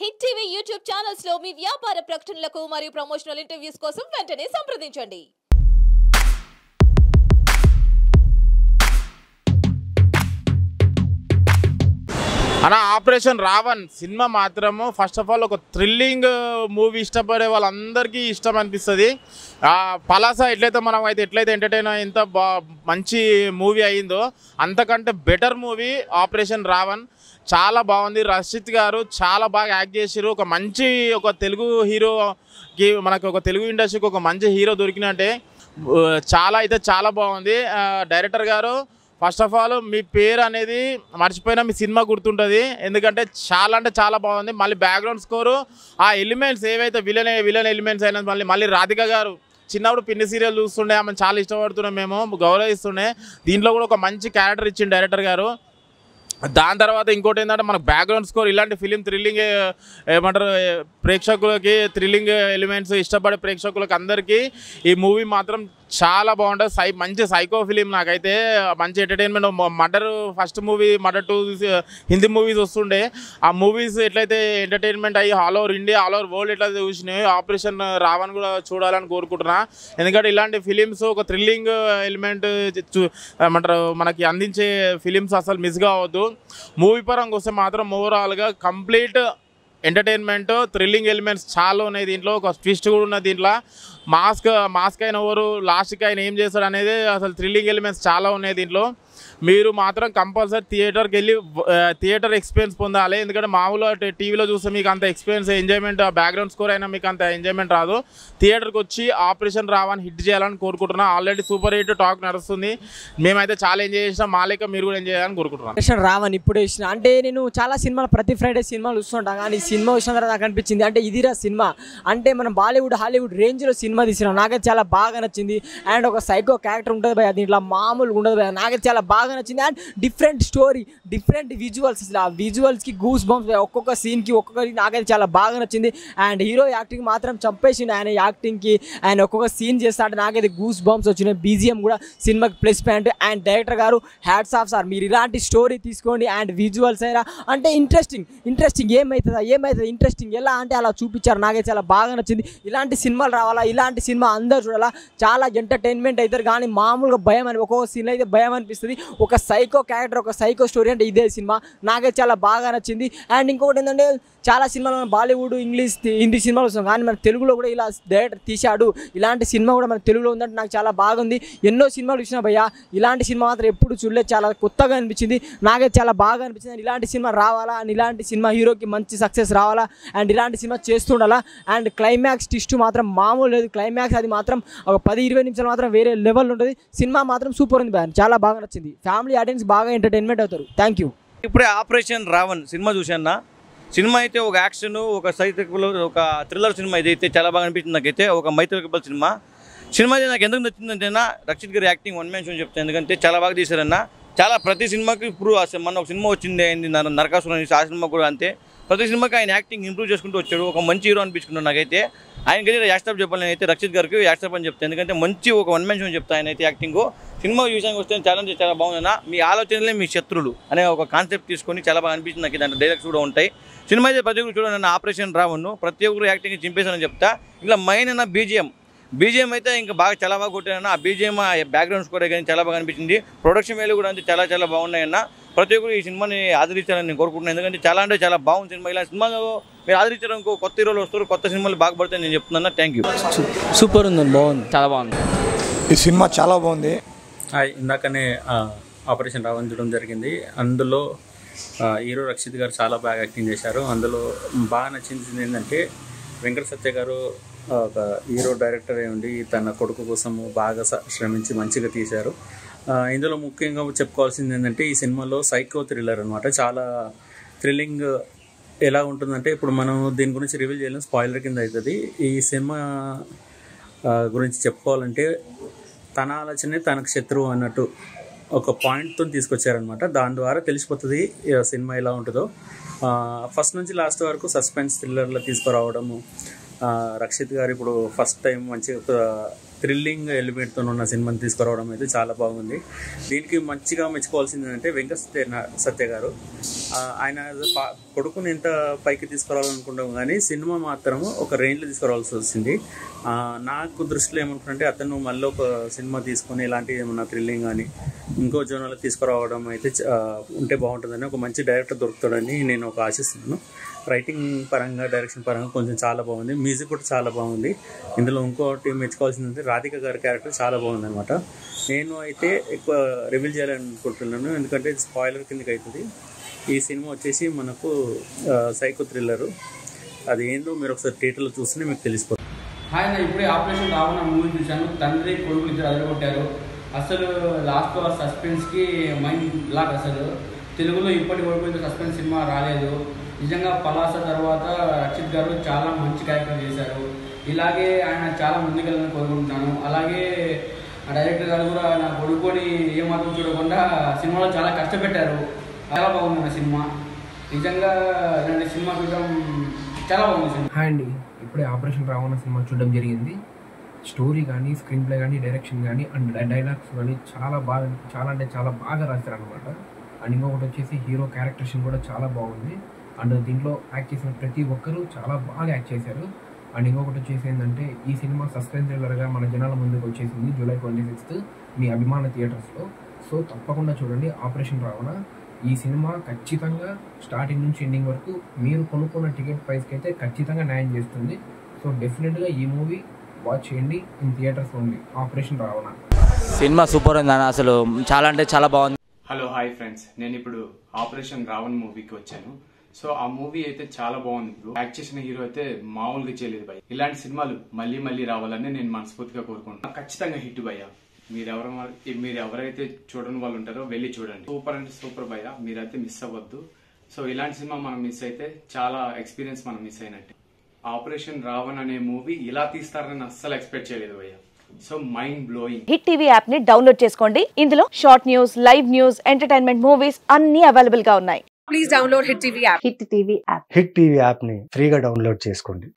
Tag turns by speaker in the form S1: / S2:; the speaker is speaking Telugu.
S1: హిట్ టీవీ యూట్యూబ్ ఛానల్స్ లో మీ వ్యాపార ప్రకటనలకు మరియు ప్రమోషనల్ ఇంటర్వ్యూస్ కోసం వెంటనే సంప్రదించండి.
S2: అన్న ఆపరేషన్ రావణ్ సినిమా మాత్రము ఫస్ట్ ఆఫ్ ఆల్ ఒక థ్రిల్లింగ్ మూవీ ఇష్టపడే వాళ్ళందరికీ ఇష్టం అనిపిస్తుంది. పలాస ఎట్లయితే ఎంటర్టైన్ ఎంత మంచి మూవీ అయిందో అంతకంటే బెటర్ మూవీ ఆపరేషన్ రావణ్. చాలా బాగుంది. రషిత్ గారు చాలా బాగా యాక్ట్ చేశారు. ఒక తెలుగు హీరోకి మనకు ఒక తెలుగు ఇండస్ట్రీకి ఒక మంచి హీరో దొరికినట్టే చాలా బాగుంది. డైరెక్టర్ గారు ఫస్ట్ ఆఫ్ ఆల్ మీ పేరు అనేది మర్చిపోయినా మీ సినిమా గుర్తుంటుంది, ఎందుకంటే చాలా బాగుంది. మళ్ళీ బ్యాక్గ్రౌండ్ స్కోరు ఆ ఎలిమెంట్స్ ఏవైతే విలన్ ఎలిమెంట్స్ అయినా మళ్ళీ రాధిక గారు చిన్నప్పుడు పిన్ని సీరియల్ చూస్తుండే, ఆమెను చాలా ఇష్టపడుతున్నాం, మేము గౌరవిస్తుండే. దీంట్లో కూడా ఒక మంచి క్యారెక్టర్ ఇచ్చింది డైరెక్టర్ గారు. దాని తర్వాత ఇంకోటి ఏంటంటే మనకు బ్యాక్గ్రౌండ్ స్కోర్ ఇలాంటి ఫిలిం థ్రిల్లింగ్ ఏమంటారు ప్రేక్షకులకి థ్రిల్లింగ్ ఎలిమెంట్స్ ఇష్టపడే ప్రేక్షకులకి అందరికీ ఈ మూవీ మాత్రం చాలా బాగుంటుంది. మంచి సైకో ఫిలిం. నాకైతే మంచి entertainment. First movie murder 2 Hindi movies వస్తుండే, ఆ మూవీస్ ఎట్లయితే ఎంటర్టైన్మెంట్ అయ్యి all over India all over world ఎట్లయితే చూసినాయి, ఆపరేషన్ రావణ్ కూడా చూడాలని కోరుకుంటున్నా. ఎందుకంటే ఇలాంటి ఫిలిమ్స్ ఒక థ్రిల్లింగ్ ఎలిమెంట్ ఏమంటారు మనకి అందించే ఫిలిమ్స్ అసలు మిస్ కావద్దు. మూవీ పరంగా వస్తే మాత్రం ఓవరాల్గా కంప్లీట్ ఎంటర్టైన్మెంట్ థ్రిల్లింగ్ ఎలిమెంట్స్ చాలా ఉన్నాయి. దీంట్లో ఒక ట్విస్ట్ కూడా ఉన్నది. దీంట్లో మాస్క్ అయిన ఎవరు లాస్ట్కి ఆయన ఏం చేస్తాడు అనేది అసలు థ్రిల్లింగ్ ఎలిమెంట్స్ చాలా ఉన్నాయి దీంట్లో. మీరు మాత్రం కంపల్సరీ థియేటర్కి వెళ్ళి థియేటర్ ఎక్స్పీరియన్స్ పొందాలి. ఎందుకంటే మామూలుగా టీవీలో చూస్తే మీకు అంత ఎక్స్పీరియన్స్ ఎంజాయ్మెంట్ బ్యాక్గ్రౌండ్ స్కోర్ అయినా మీకు అంత ఎంజాయ్మెంట్ రాదు. థియేటర్కి వచ్చి ఆపరేషన్ రావణ్ హిట్ చేయాలని కోరుకుంటున్నా. ఆల్రెడీ సూపర్ హిట్ టాక్ నడుస్తుంది. మేమైతే చాలా ఎంజాయ్ చేసినాం. మా లెక్క మీరు కూడా ఎంజాయ్ చేయాలని కోరుకుంటున్నాను.
S3: ఆపరేషన్ రావణ్ ఇప్పుడు వేసిన అంటే నేను చాలా సినిమాలు ప్రతి ఫ్రైడే సినిమాలు చూస్తుంటాను, కానీ సినిమా వచ్చిన తర్వాత నాకు అనిపించింది అంటే ఇదిరా సినిమా. అంటే మనం బాలీవుడ్ హాలీవుడ్ రేంజ్లో సినిమా తీసినాం. నాకైతే చాలా బాగా నచ్చింది. అండ్ ఒక సైకో క్యారెక్టర్ ఉంటుంది భయ, దీంట్లో మామూలుగా ఉండదు భయ. నాకైతే చాలా బాగా నచ్చింది. And different story, different visuals, అసలు ఆ విజువల్స్కి గూస్ బంప్స్, ఒక్కొక్క సీన్కి నాకైతే చాలా బాగా నచ్చింది. అండ్ హీరో యాక్టింగ్ మాత్రం చంపేసింది. ఆయన యాక్టింగ్కి ఆయన ఒక్కొక్క సీన్ చేస్తా అంటే నాకైతే గూస్ బంప్స్ వచ్చినాయి. బీజిఎం కూడా సినిమాకి ప్లస్ పాయింట్. అండ్ డైరెక్టర్ గారు హ్యాట్స్ ఆఫ్ సార్, మీరు ఇలాంటి స్టోరీ తీసుకోండి. అండ్ విజువల్స్ అయినా అంటే ఇంట్రెస్టింగ్ ఏమవుతుందా ఇంట్రెస్టింగ్ ఎలా అంటే అలా చూపించారు. నాకైతే చాలా బాగా నచ్చింది. ఇలాంటి సినిమాలు రావాలా, ఇలాంటి సినిమా అందరూ చూడాలా. చాలా ఎంటర్టైన్మెంట్ అవుతారు, కానీ మామూలుగా భయం అని ఒక్కొక్క సీన్ అయితే భయం అనిపిస్తుంది. ఒక సైకో క్యారెక్టర్, ఒక సైకో స్టోరీ అంటే ఇదే సినిమా. నాకైతే చాలా బాగా నచ్చింది. అండ్ ఇంకొకటి ఏంటంటే చాలా సినిమాలు బాలీవుడ్ ఇంగ్లీష్ హిందీ సినిమాలు వస్తాం, కానీ మన తెలుగులో కూడా ఇలా డైరెక్టర్ తీశాడు. ఇలాంటి సినిమా కూడా మన తెలుగులో ఉందంటే నాకు చాలా బాగుంది. ఎన్నో సినిమాలు చూసినా భయ్యా, ఇలాంటి సినిమా మాత్రం ఎప్పుడు చూడలేదు. చాలా కొత్తగా అనిపించింది. నాకైతే చాలా బాగా అనిపించింది. అండ్ ఇలాంటి సినిమా రావాలా, అండ్ ఇలాంటి సినిమా హీరోకి మంచి సక్సెస్ రావాలా, అండ్ ఇలాంటి సినిమా చేస్తుండాలా. అండ్ క్లైమాక్స్ ట్విస్ట్ మాత్రం మామూలు లేదు. క్లైమాక్స్ అది మాత్రం ఒక 10-20 నిమిషాలు మాత్రం వేరే లెవెల్ ఉంటుంది. సినిమా మాత్రం సూపర్ ఉంది భయ్యా, చాలా బాగా నచ్చింది. ఫ్యామిలీ ఆడియన్స్ బాగా ఎంటర్టైన్మెంట్ అవుతారు. Thank you.
S4: ఇప్పుడే ఆపరేషన్ రావణ్ సినిమా చూశాను. సినిమా అయితే ఒక యాక్షన్, ఒక సైకిల్, ఒక థ్రిల్లర్ సినిమా ఇదైతే చాలా బాగా అనిపించింది నాకైతే. ఒక మైథికల్ సినిమా అయితే నాకు ఎందుకు నచ్చిందంటేనా రక్షిత్ గారి యాక్టింగ్ వన్ మ్యాన్ షో చెప్తాను. ఎందుకంటే చాలా బాగా తీశారన్న. చాలా ప్రతి సినిమాకి ఇప్పుడు మన ఒక సినిమా వచ్చింది అయింది నరకాసురం, ఆ సినిమా కూడా అంతే. ప్రతి సినిమాకి ఆయన యాక్టింగ్ ఇంప్రూవ్ చేసుకుంటూ వచ్చాడు. ఒక మంచి హీరో అనిపించుకున్నాడు నాకైతే. ఆయనకైతే యాక్స్టాప్ చెప్పాలి, నేనైతే రక్షిత్ గారికి యాక్స్టాప్ అని చెప్తాను. ఎందుకంటే మంచి ఒక వన్ మ్యాన్ షో చెప్తాను ఆయన అయితే. యాక్టింగ్ సినిమా విషయానికి వస్తే చాలా బాగుందన్న. మీ ఆలోచనలే మీ శత్రులు అనే ఒక కాన్సెప్ట్ తీసుకొని చాలా బాగా అనిపించింది నాకు. దాంట్లో డైలాగ్స్ కూడా ఉంటాయి. సినిమా అయితే ప్రతి ఒక్కరు చూడండి. ఆపరేషన్ రావణ్ ప్రతి ఒక్కరు యాక్టింగ్ చింపేశానని చెప్తా. ఇలా మెయిన్ అన్న బీజిఎం అయితే ఇంకా చాలా బాగా కొట్టానన్న. ఆ బీజిఎం బ్యాక్గ్రౌండ్ స్కోర్ కానీ చాలా బాగా అనిపించింది. ప్రొడక్షన్ వాల్యూ కూడా అంతే చాలా బాగున్నాయన్న. ప్రతి ఒక్కరు ఈ సినిమాని ఆదరించాలని నేను కోరుకుంటున్నాను. ఎందుకంటే చాలా బాగుంది సినిమా. ఇలా సినిమాలో మీరు ఆదరించడం కొత్త హీరోలు వస్తారు, కొత్త సినిమాలు బాగా పడతాయని నేను చెప్తున్నాను. Thank you.
S3: సూపర్ ఉందండి, బాగుంది, చాలా బాగుంది.
S5: ఈ సినిమా చాలా బాగుంది.
S6: ఇందాకనే ఆపరేషన్ రావణ్ చూడడం జరిగింది. అందులో హీరో రక్షిత్ గారు చాలా బాగా యాక్టింగ్ చేశారు. అందులో బాగా నచ్చింది ఏంటంటే వెంకట సత్య గారు ఒక హీరో డైరెక్టర్ అయి ఉండి తన కొడుకు కోసము బాగా శ్రమించి మంచిగా తీశారు. ఇందులో ముఖ్యంగా చెప్పుకోవాల్సింది ఏంటంటే ఈ సినిమాలో సైకో థ్రిల్లర్ అనమాట. చాలా థ్రిల్లింగ్ ఎలా ఉంటుందంటే ఇప్పుడు మనం దీని గురించి రివీల్ చేయలేం, స్పాయిలర్ కింద అవుతుంది. ఈ సినిమా గురించి చెప్పుకోవాలంటే తన ఆలోచనే తనకు శత్రువు అన్నట్టు ఒక పాయింట్తో తీసుకొచ్చారనమాట. దాని ద్వారా తెలిసిపోతుంది సినిమా ఎలా ఉంటుందో. ఫస్ట్ నుంచి లాస్ట్ వరకు సస్పెన్స్ థ్రిల్లర్లో తీసుకురావడము. రక్షిత్ గారు ఇప్పుడు ఫస్ట్ టైం మంచిగా థ్రిల్లింగ్ ఎలిమెంట్తో ఉన్న సినిమాని తీసుకురావడం అయితే చాలా బాగుంది. దీనికి మంచిగా మెచ్చుకోవాల్సింది ఏంటంటే సత్య గారు ఆయన కొడుకుని ఎంత పైకి తీసుకురావాలనుకుంటాం కానీ సినిమా మాత్రము ఒక రేంజ్లో తీసుకురావాల్సి వచ్చింది. నాకు దృష్టిలో ఏమనుకుంటే అతను మళ్ళీ ఒక సినిమా తీసుకొని ఇలాంటి ఏమన్నా థ్రిల్లింగ్ కానీ ఇంకో జోనర్లో తీసుకురావడం అయితే ఉంటే బాగుంటుందని, ఒక మంచి డైరెక్టర్ దొరుకుతాడని నేను ఒక ఆశిస్తున్నాను. రైటింగ్ పరంగా డైరెక్షన్ పరంగా కొంచెం చాలా బాగుంది, మ్యూజిక్ కూడా చాలా బాగుంది. ఇందులో ఇంకోటి మెచ్చుకోవాల్సింది రాధిక గారి క్యారెక్టర్ చాలా బాగుంది అనమాట. నేను అయితే ఎక్కువ రివీల్ చేయాలనుకుంటున్నాను ఎందుకంటే స్పాయిలర్ కిందకి అవుతుంది. ఈ సినిమా వచ్చేసి మనకు సైకో థ్రిల్లరు. అది ఏందో మీరు ఒకసారి థియేటర్లో చూస్తేనే మీకు తెలిసిపోతుంది.
S7: హాయ్, నేను ఇప్పుడే ఆపరేషన్ రావణ మూవీ చూశాను. తండ్రి కొడుకు ఇద్దరు అదరగొట్టారు. అసలు లాస్ట్ సస్పెన్స్కి మైండ్ బ్లాక్. అసలు తెలుగులో ఇప్పటి వరకు ఇంత సస్పెన్స్ సినిమా రాలేదు. నిజంగా పలాస తర్వాత రక్షిత్ గారు చాలా మంచి క్యారెక్టర్ చేశారు. ఇలాగే ఆయన చాలా ముందుకెళ్ళాలని కోరుకుంటున్నాను. అలాగే ఆ డైరెక్టర్ గారు కూడా నా కొడుకుని ఏమాత్రం చూడకుండా సినిమాలో చాలా కష్టపెట్టారు. చాలా బాగుంది నా సినిమా. నిజంగా ఇలాంటి సినిమా చూడడం చాలా బాగుంది సినిమా.
S8: హాయ్ అండి, ఇప్పుడే ఆపరేషన్ రావణ సినిమా చూడడం జరిగింది. స్టోరీ కానీ, స్క్రీన్ ప్లే కానీ, డైరెక్షన్ కానీ అండ్ డైలాగ్స్ కానీ చాలా అంటే చాలా బాగా రాశారు అనమాట. అండ్ ఇంకొకటి వచ్చేసి హీరో క్యారెక్టరేషన్ కూడా చాలా బాగుంది. అండ్ దీంట్లో యాక్ట్ చేసిన ప్రతి ఒక్కరూ చాలా బాగా యాక్ట్ చేశారు. అండ్ ఇంకొకటి వచ్చేసి ఏంటంటే ఈ సినిమా సస్పెన్స్ థ్రిల్లర్గా మన జనాల ముందుకు వచ్చేసింది జూలై 26 మీ అభిమాన థియేటర్స్లో. సో తప్పకుండా చూడండి ఆపరేషన్ రావణ. ఈ సినిమా ఖచ్చితంగా స్టార్టింగ్ నుంచి ఎండింగ్ వరకు మీరు కొనుక్కున్న టికెట్ ప్రైస్కి అయితే ఖచ్చితంగా న్యాయం చేస్తుంది. సో డెఫినెట్గా ఈ మూవీ వాచ్ చేయండి in theatres only. Operation Ravana
S9: cinema super ఉంది అన్న, అసలు చాలా అంటే చాలా బాగుంది.
S10: హలో హాయ్ ఫ్రెండ్స్, నేను ఇప్పుడు ఆపరేషన్ రావణ్ మూవీకి వచ్చాను. సో ఆ మూవీ అయితే చాలా బాగుంది. యాక్ట్ చేసిన హీరో అయితే మామూలుగా చేయలేదు భయ్య. ఇలాంటి సినిమాలు మళ్ళీ మళ్ళీ రావాలని నేను మనస్ఫూర్తిగా కోరుకుంటున్నాను. ఖచ్చితంగా హిట్ భయ్య. మీరు ఎవరైతే చూడని వాళ్ళు ఉంటారో వెళ్ళి చూడండి. సూపర్ అంటే సూపర్ భయ్య, మీరైతే మిస్ అవ్వద్దు. సో ఇలాంటి సినిమా మనం మిస్ అయితే చాలా ఎక్స్పీరియన్స్ మనం మిస్ అయినట్టే. ఆపరేషన్ రావణ్ అనే మూవీ ఇలా తీస్తారని అస్సలు ఎక్స్పెక్ట్ చేయలేదు భయ్య. So mind blowing.
S11: Hit TV app ని డౌన్లోడ్ చేసుకోండి. ఇందులో short news, live news, entertainment movies అన్ని అవైలబుల్ గా ఉన్నాయి. Please download hit TV app. Hit TV app ని ఫ్రీగా డౌన్లోడ్ చేసుకోండి.